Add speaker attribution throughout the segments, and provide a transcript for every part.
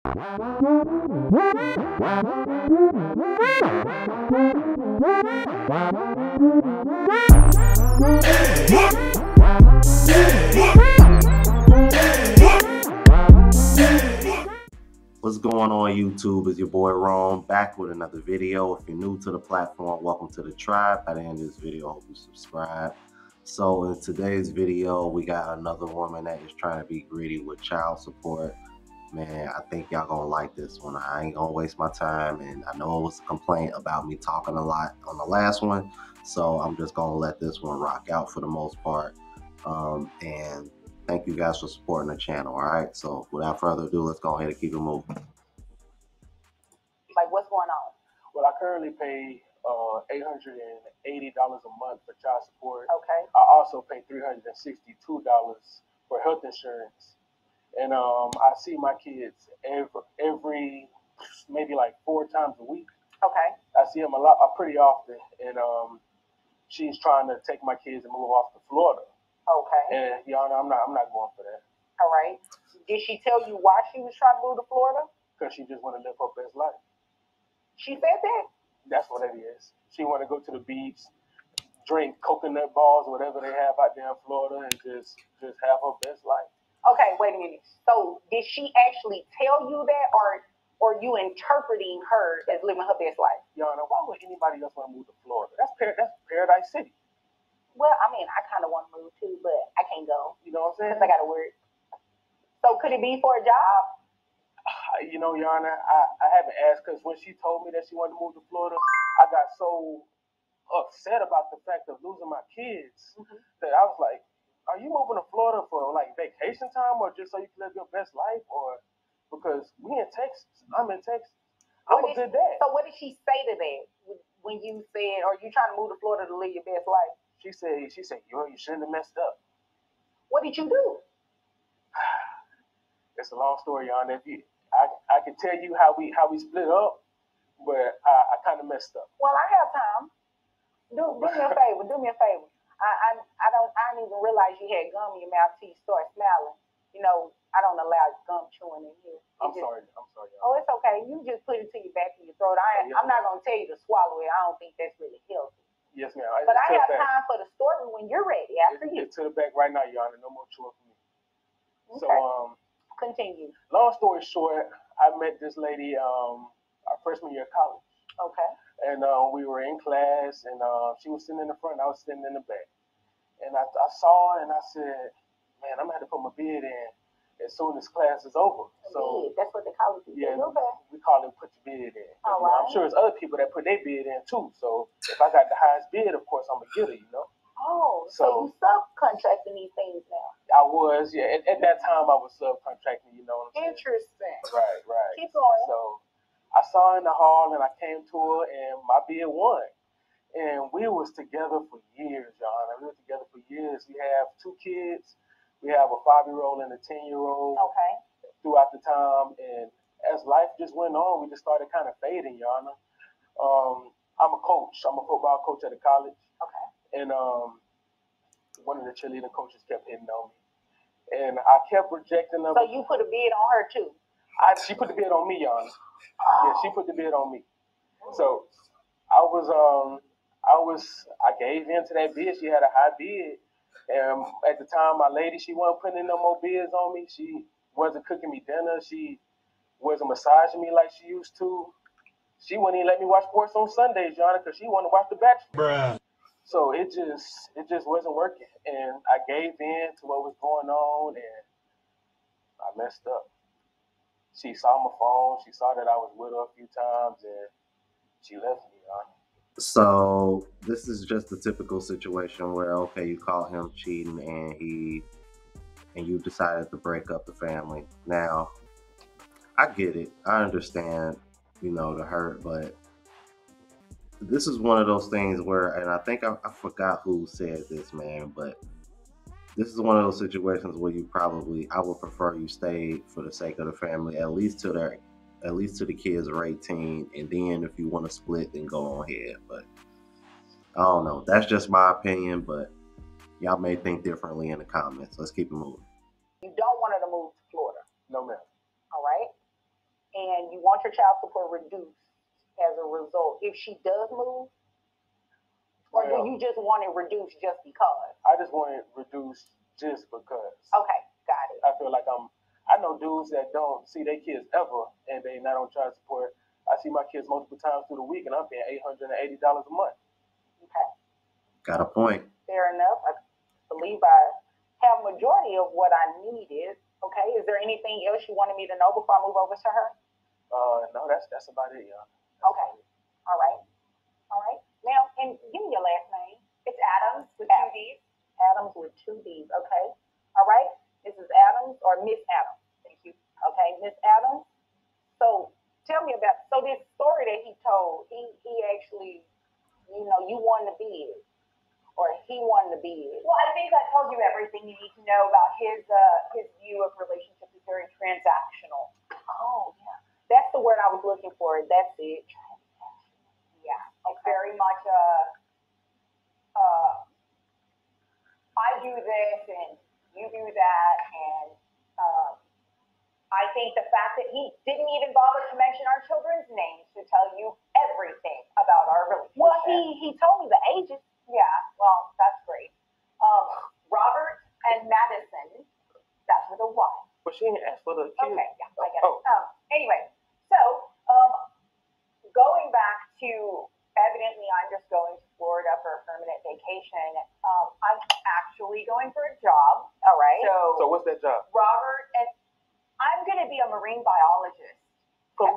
Speaker 1: What's going on YouTube? It's your boy Rome back with another video. If you're new to the platform, welcome to the tribe. By the end of this video, I hope you subscribe. So in today's video, we got another woman that is trying to be greedy with child support. Man, I think y'all gonna like this one. I ain't gonna waste my time, and I know it was a complaint about me talking a lot on the last one, so I'm just gonna let this one rock out for the most part. And thank you guys for supporting the channel. All right, so without further ado, let's go ahead and keep it moving.
Speaker 2: Like, what's going on?
Speaker 3: Well, I currently pay $880 a month for child support.
Speaker 2: Okay.
Speaker 3: I also pay $362 for health insurance. And I see my kids every maybe like 4 times a week.
Speaker 2: Okay.
Speaker 3: I see them pretty often. And she's trying to take my kids and move off to Florida.
Speaker 2: Okay.
Speaker 3: And y'all know I'm not going for that.
Speaker 2: All right. Did she tell you why she was trying to move to Florida?
Speaker 3: Because she just want to live her best life.
Speaker 2: She said that?
Speaker 3: That's what it is. She want to go to the beach, drink coconut balls, whatever they have out there in Florida, and just have her best life.
Speaker 2: Okay, wait a minute. So did she actually tell you that, or you interpreting her as living her best life?
Speaker 3: Y'all know, why would anybody else want to move to Florida? That's Paradise City.
Speaker 2: Well, I mean, I kind of want to move too, but I can't go.
Speaker 3: You know what I'm saying?
Speaker 2: Because I got to work. So could it be for a job?
Speaker 3: You know, Yana, I haven't asked, because when she told me that she wanted to move to Florida, I got so upset about the fact of losing my kids that I was like, are you moving to Florida for like vacation time, or just so you can live your best life, or because we in Texas? I'm in Texas. I'm a good dad.
Speaker 2: So what did she say to that when you said, are you trying to move to Florida to live your best life?
Speaker 3: She said, you shouldn't have messed up.
Speaker 2: What did you do?
Speaker 3: It's a long story, Yana. I can tell you how we split up, but I kind of messed up.
Speaker 2: Well, I have time. Do me a favor. Do me a favor. I didn't even realize you had gum in your mouth till you start smiling. You know, I don't allow gum chewing in here.
Speaker 3: I'm sorry. Yana.
Speaker 2: Oh, it's okay. You just put it to your back of your throat. I'm not gonna tell you to swallow it. I don't think that's really healthy.
Speaker 3: Yes, ma'am.
Speaker 2: But I have time for the story when you're ready. After you.
Speaker 3: Get to the back right now, Yana. No more chewing for me.
Speaker 2: Okay.
Speaker 3: So
Speaker 2: continue.
Speaker 3: Long story short, I met this lady our freshman year of college.
Speaker 2: Okay.
Speaker 3: And we were in class, and she was sitting in the front, and I was sitting in the back. And I saw her, and I said, man, I'm going to have to put my bid in as soon as class is over. So
Speaker 2: that's what they call it.
Speaker 3: Yeah,
Speaker 2: okay.
Speaker 3: We call it put your bid in.
Speaker 2: All right.
Speaker 3: I'm sure there's other people that put their bid in, too. So if I got the highest bid, of course, I'm going to get it, you know?
Speaker 2: Oh, so you subcontracting these things now?
Speaker 3: I was, yeah. At that time, I was subcontracting, you know what I'm saying?
Speaker 2: Interesting.
Speaker 3: Right.
Speaker 2: Keep going.
Speaker 3: So I saw her in the hall, and I came to her, and my bid won. And we was together for years, John. We were together for years. We have 2 kids. We have a 5-year-old and a 10-year-old.
Speaker 2: Okay.
Speaker 3: Throughout the time, and as life just went on, we just started kind of fading, Yana. I'm a coach. I'm a football coach at a college.
Speaker 2: Okay.
Speaker 3: And one of the cheerleading coaches kept hitting on me. And I kept rejecting them.
Speaker 2: So you put a bid on her too?
Speaker 3: She put the bid on me, Yana.
Speaker 2: Oh.
Speaker 3: Yeah, she put the bid on me. So I gave in to that bid. She had a high bid. And at the time, my lady, she wasn't putting no more bids on me. She wasn't cooking me dinner. She wasn't massaging me like she used to. She wouldn't even let me watch sports on Sundays, Yana, because she wanted to watch The Bachelor. Bruh. So it just wasn't working. And I gave in to what was going on, and I messed up. She saw my phone. She saw that I was with her a few times, and she left me, Yana.
Speaker 1: So this is just a typical situation where, okay, you caught him cheating, and you decided to break up the family. Now, I get it. I understand, you know, the hurt, but this is one of those things where, and I think I forgot who said this, man, but this is one of those situations where I would prefer you stay for the sake of the family, at least till the kids are 18, and then if you want to split, then go on ahead. But I don't know. That's just my opinion, but y'all may think differently in the comments. Let's keep it moving.
Speaker 2: You don't want her to move to Florida?
Speaker 3: No, ma'am.
Speaker 2: All right. and you want your child support reduced as a result if she does move, or do you just want it reduced just because?
Speaker 3: I just want it reduced just because.
Speaker 2: Okay, got it.
Speaker 3: I feel like I know dudes that don't see their kids ever, and they not on child support. I see my kids multiple times through the week, and I'm paying $880 a month.
Speaker 2: Okay.
Speaker 1: Got a point.
Speaker 2: Fair enough. I believe I have majority of what I needed. Okay. Is there anything else you wanted me to know before I move over to her?
Speaker 3: No, that's about it, y'all.
Speaker 2: Okay. All right. All right. Now, and give me your last name.
Speaker 4: It's Adams with two D's.
Speaker 2: Adams with two D's. Okay. All right. Mrs. Adams or Miss Adams.
Speaker 4: Thank you.
Speaker 2: Okay, Miss Adams. So tell me about this story that he told. He actually, you won the bid, or he won the bid.
Speaker 4: Well, I think that tells you everything you need to know about his view of relationships. Is very transactional.
Speaker 2: Oh yeah, that's the word I was looking for. That's it.
Speaker 4: Yeah,
Speaker 2: okay.
Speaker 4: It's very much I do this and you do that, and I think the fact that he didn't even bother to mention our children's names to tell you everything about our relationship.
Speaker 2: Well, he told me the ages.
Speaker 4: Yeah, well, that's great. Robert and Madison, that's with a Y.
Speaker 3: But she didn't ask for the kids.
Speaker 4: Okay, yeah, I get
Speaker 3: Oh.
Speaker 4: it. Anyway, so going back to, evidently I'm just going to Florida for a permanent vacation. I'm actually going for a job.
Speaker 2: All right.
Speaker 3: So what's that job?
Speaker 4: Robert, and I'm going to be a marine biologist.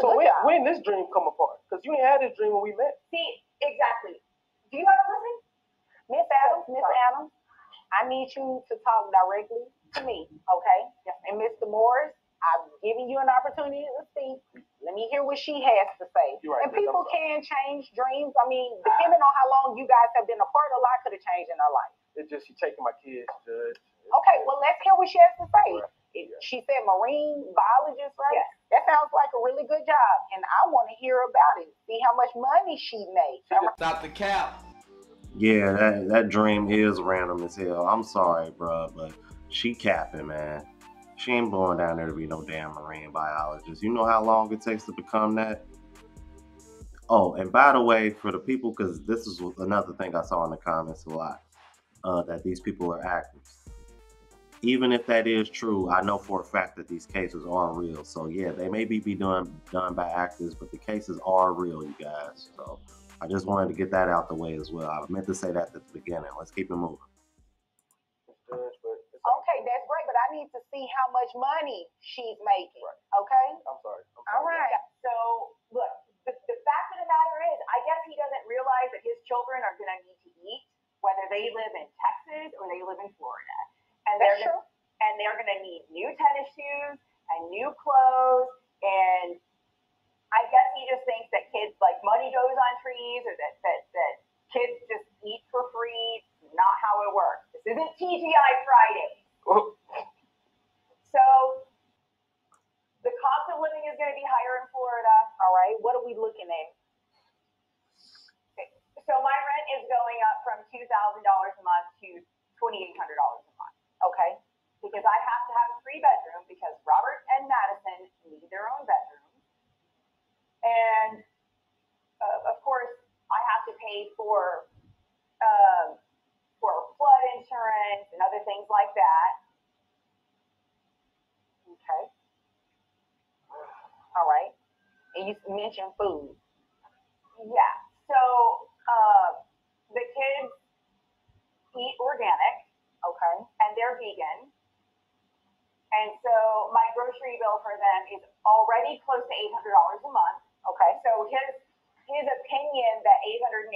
Speaker 3: So when this dream come apart? Because you ain't had this dream when we met.
Speaker 4: See, exactly. Do you want to listen?
Speaker 2: Miss Adams, I need you to talk directly to me, okay?
Speaker 4: Yes.
Speaker 2: And Mr. Morris, I'm giving you an opportunity to speak. Let me hear what she has to say.
Speaker 3: You're right,
Speaker 2: and people can change dreams. I mean, depending on how long you guys have been apart, a lot could have changed in her life.
Speaker 3: It's just she taking my kids, Judge.
Speaker 2: Okay, well, let's hear what she has to say.
Speaker 3: Right.
Speaker 2: She said marine biologist, right?
Speaker 4: Yes.
Speaker 2: That sounds like a really good job, and I want to hear about it. See how much money she makes.
Speaker 5: Stop the cap.
Speaker 1: Yeah, that dream is random as hell. I'm sorry, bro, but she capping, man. She ain't going down there to be no damn marine biologist. You know how long it takes to become that? Oh, and by the way, for the people, because this is another thing I saw in the comments a lot, that these people are actors. Even if that is true, I know for a fact that these cases are real. So yeah, they may be done by actors, but the cases are real, you guys. So I just wanted to get that out the way as well. I meant to say that at the beginning. Let's keep it moving.
Speaker 2: Okay, that's great, but I need to see how much money she's making. Okay?
Speaker 3: I'm sorry.
Speaker 2: All right.
Speaker 4: Yeah, so, look, the fact of the matter is, I guess he doesn't realize that his children are going to need to eat, whether they live in Texas or they live in Florida. And
Speaker 2: That's true.
Speaker 4: they're going to need new tennis shoes and new clothes. And I guess he just thinks that kids, like, money goes on trees, or that kids just eat for free. It's not how it works. This isn't TGI Friday. So the cost of living is going to be higher in Florida.
Speaker 2: All right. What are we looking at?
Speaker 4: So my rent is going up from $2,000 a month to $2,800 a month.
Speaker 2: Okay.
Speaker 4: Because I have to have a 3-bedroom because Robert and Madison need their own bedrooms. And of course, I have to pay for flood insurance and other things like that.
Speaker 2: Okay. All right. And you mentioned food.
Speaker 4: Yeah. So the kids eat organic.
Speaker 2: Okay.
Speaker 4: And they're vegan. And so my grocery bill for them is already close to $800 a month.
Speaker 2: Okay.
Speaker 4: So his opinion that $880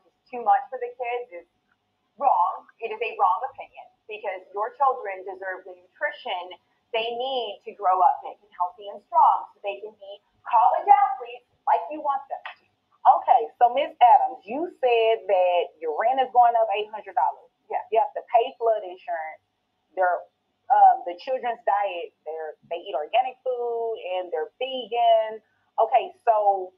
Speaker 4: is too much for the kids is wrong. It is a wrong opinion because your children deserve the nutrition they need to grow up big and healthy and strong so they can be college athletes like you want them to.
Speaker 2: Okay. So Miss Adams, you said that your rent is going up $800.
Speaker 4: Yeah.
Speaker 2: You have to pay flood insurance. The children's diet, they eat organic food and they're vegan. Okay, so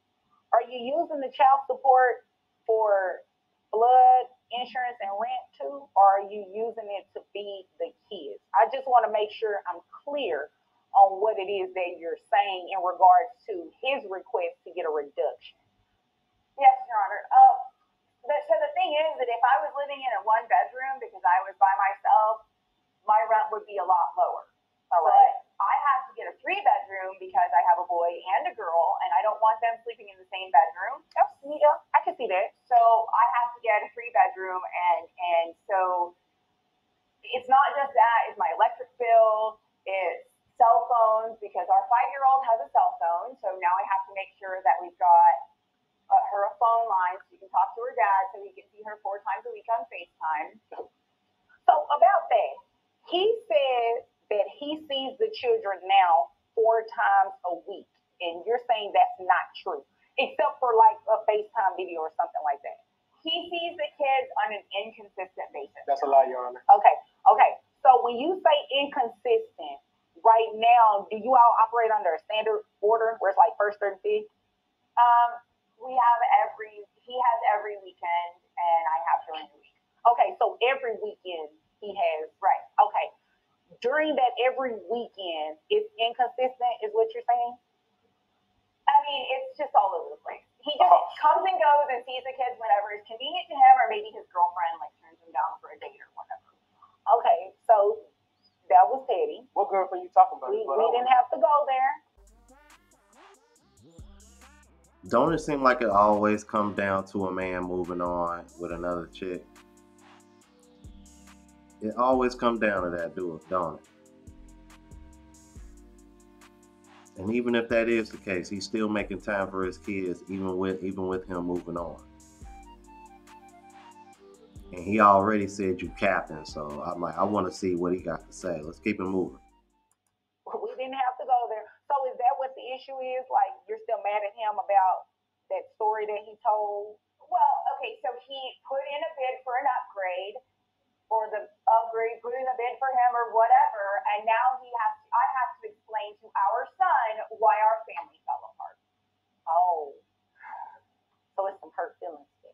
Speaker 2: are you using the child support for flood insurance and rent too, or are you using it to feed the kids? I just want to make sure I'm clear on what it is that you're saying in regards to his request to get a reduction.
Speaker 4: Yes, Your Honor. So the thing is that if I was living in a one bedroom because I was by myself, my rent would be a lot lower.
Speaker 2: All right.
Speaker 4: But I have to get a 3 bedroom because I have a boy and a girl, and I don't want them sleeping in the same bedroom.
Speaker 2: Yeah, I can see that.
Speaker 4: So I have to get a 3 bedroom, and so it's not just that; it's my electric bill, it's cell phones because our 5-year-old has a cell phone. So now I have to make sure that we've got her a phone line so you can talk to her dad, so he can see her 4 times a week on FaceTime.
Speaker 2: So about that, he said that he sees the children now 4 times a week, and you're saying that's not true, except for like a FaceTime video or something like that.
Speaker 4: He sees the kids on an inconsistent basis.
Speaker 3: That's a lie, Your Honor.
Speaker 2: Okay. So when you say inconsistent, right now, do you all operate under a standard order where it's like first, third, fifth?
Speaker 4: He has every weekend, and I have during the week.
Speaker 2: Okay, so every weekend he has.
Speaker 4: Right.
Speaker 2: Okay. During that every weekend, it's inconsistent, is what you're saying?
Speaker 4: I mean, it's just all over the place. He just comes and goes and sees the kids whenever is convenient to him, or maybe his girlfriend like turns him down for a date or whatever.
Speaker 2: Okay, so that was petty.
Speaker 3: What girlfriend you talking about?
Speaker 2: We didn't have to go there.
Speaker 1: Don't it seem like it always comes down to a man moving on with another chick? It always comes down to that, don't it? And even if that is the case, he's still making time for his kids, even with him moving on. And he already said you capping, so I'm like, I want to see what he got to say. Let's keep it moving.
Speaker 2: We didn't have to go there. So is that what the issue is? Like, you're still mad at him about that story that he told?
Speaker 4: Well, okay, so he put in a bid for an upgrade, or the upgrade put in a bid for him or whatever, and now I have to explain to our son why our family fell apart.
Speaker 2: Oh. So it's some hurt feelings there.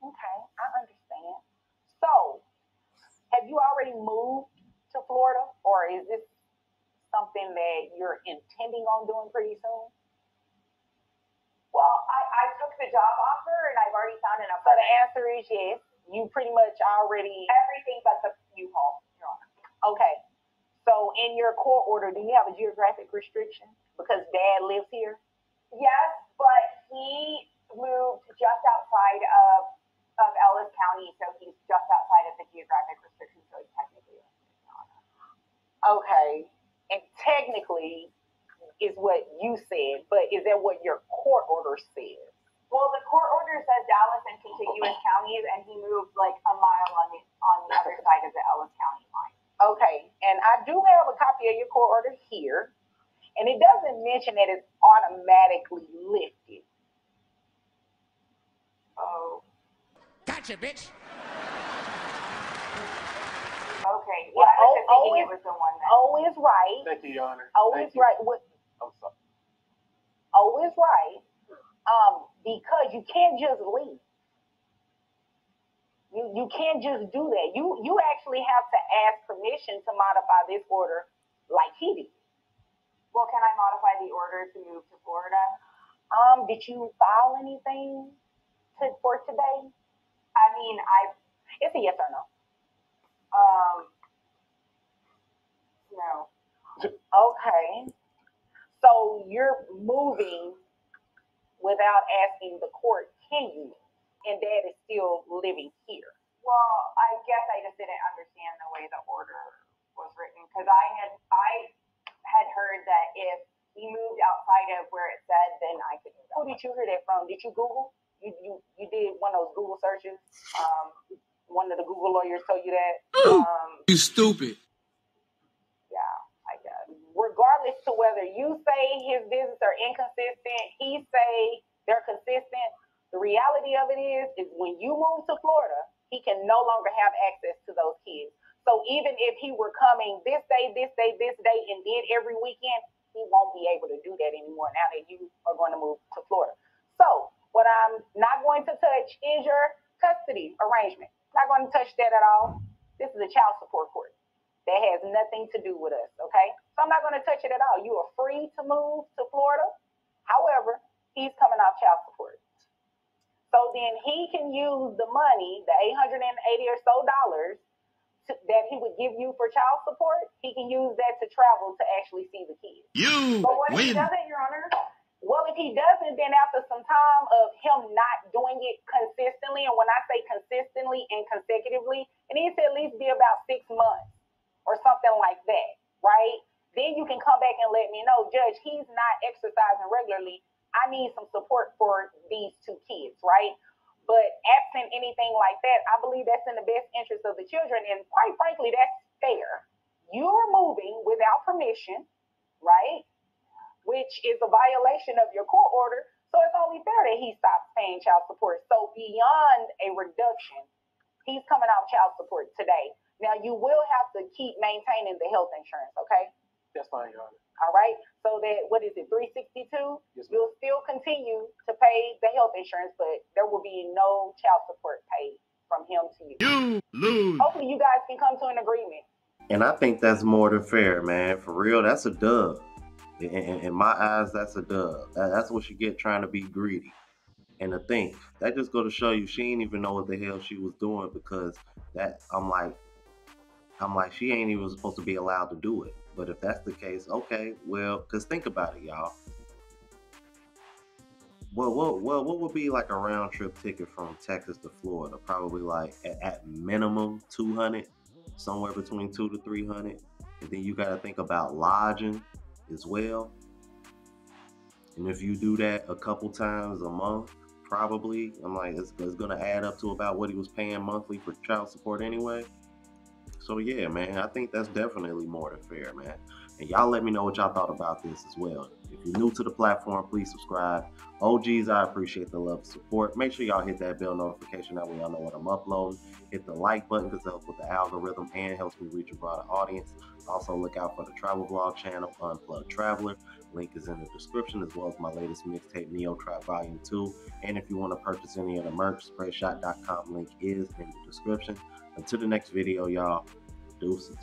Speaker 2: Okay, I understand. So, have you already moved to Florida, or is this something that you're intending on doing pretty soon?
Speaker 4: Well, I took the job offer, and I've already found an
Speaker 2: So
Speaker 4: apartment.
Speaker 2: the answer is yes. You pretty much already...
Speaker 4: Everything but the U-Haul, Your Honor.
Speaker 2: Okay. So in your court order, do you have a geographic restriction? Because Dad lives here?
Speaker 4: Yes, but he moved just outside of Ellis County, so he's just outside of the geographic restriction, so he's technically Your Honor.
Speaker 2: Okay. And technically is what you said, but is that what your court order says?
Speaker 4: Well, the court order says Dallas and contiguous counties, and he moved like a mile on the other side of the Ellis County line.
Speaker 2: Okay, and I do have a copy of your court order here, and it doesn't mention that it's automatically lifted.
Speaker 4: Oh.
Speaker 5: Gotcha, bitch.
Speaker 4: Okay. Well, I was just thinking it was the one that.
Speaker 2: O is right.
Speaker 3: Thank you, Your Honor.
Speaker 2: O is right. What?
Speaker 3: I'm sorry.
Speaker 2: O is right. Because you can't just leave. You can't just do that. You actually have to ask permission to modify this order like he did.
Speaker 4: Well, can I modify the order to move to Florida?
Speaker 2: Did you file anything for today?
Speaker 4: I mean,
Speaker 2: It's a yes or no.
Speaker 4: No.
Speaker 2: Okay. So you're moving without asking the court, can you? And Dad is still living here.
Speaker 4: Well, I guess I just didn't understand the way the order was written, because I had heard that if he moved outside of where it said, then I could move.
Speaker 2: Who did you hear that from? Did you Google? You did one of those Google searches? One of the Google lawyers told you that?
Speaker 5: You stupid.
Speaker 2: Yeah, I guess. Regardless to whether you say his visits are inconsistent, he say they're consistent, the reality of it is when you move to Florida, he can no longer have access to those kids. So even if he were coming this day, and did every weekend, he won't be able to do that anymore now that you are going to move to Florida. So what I'm not going to touch is your custody arrangement. Not going to touch that at all. This is a child support court. That has nothing to do with us, okay? So I'm not going to touch it at all. You are free to move to Florida. However, he's coming off child support. So then he can use the money, the $880 or so that he would give you for child support. He can use that to travel to actually see the kids.
Speaker 5: But
Speaker 2: what if he doesn't, Your Honor? Well, if he doesn't, then after some time of him not doing it consistently, and when I say consistently and consecutively, it needs to at least be about 6 months or something like that, right? Then you can come back and let me know, Judge, he's not exercising regularly. I need some support for these 2 kids, right? But absent anything like that, I believe that's in the best interest of the children. And quite frankly, that's fair. You're moving without permission, right? Which is a violation of your court order. So it's only fair that he stops paying child support. So beyond a reduction, he's coming off child support today. Now, you will have to keep maintaining the health insurance, okay?
Speaker 3: That's fine, Your Honor.
Speaker 2: All right? So that, what is it, 362?
Speaker 3: Yes,
Speaker 2: you'll still continue to pay the health insurance, but there will be no child support paid from him to you.
Speaker 5: You lose.
Speaker 2: Hopefully you guys can come to an agreement.
Speaker 1: And I think that's more than fair, man. For real, that's a dub. In my eyes, that's a dub. That's what you get trying to be greedy. And to think, that just go to show you she ain't even know what the hell she was doing, because that I'm like she ain't even supposed to be allowed to do it. But if that's the case, okay, well, because think about it, y'all. Well, what would be like a round trip ticket from Texas to Florida? Probably like at minimum 200, somewhere between 200 to 300. And then you got to think about lodging as well. And if you do that a couple times a month, probably, I'm like, it's going to add up to about what he was paying monthly for child support anyway. So yeah, man, I think that's definitely more than fair, man. And y'all let me know what y'all thought about this as well. If you're new to the platform, please subscribe. OGs, I appreciate the love and support. Make sure y'all hit that bell notification, that way y'all know when I'm uploading. Hit the like button because it helps with the algorithm and helps me reach a broader audience. Also look out for the travel vlog channel, Unplugged Traveler. Link is in the description, as well as my latest mixtape, Neo Trap Volume 2. And if you want to purchase any of the merch, sprayshot.com link is in the description. Until the next video, y'all, deuces.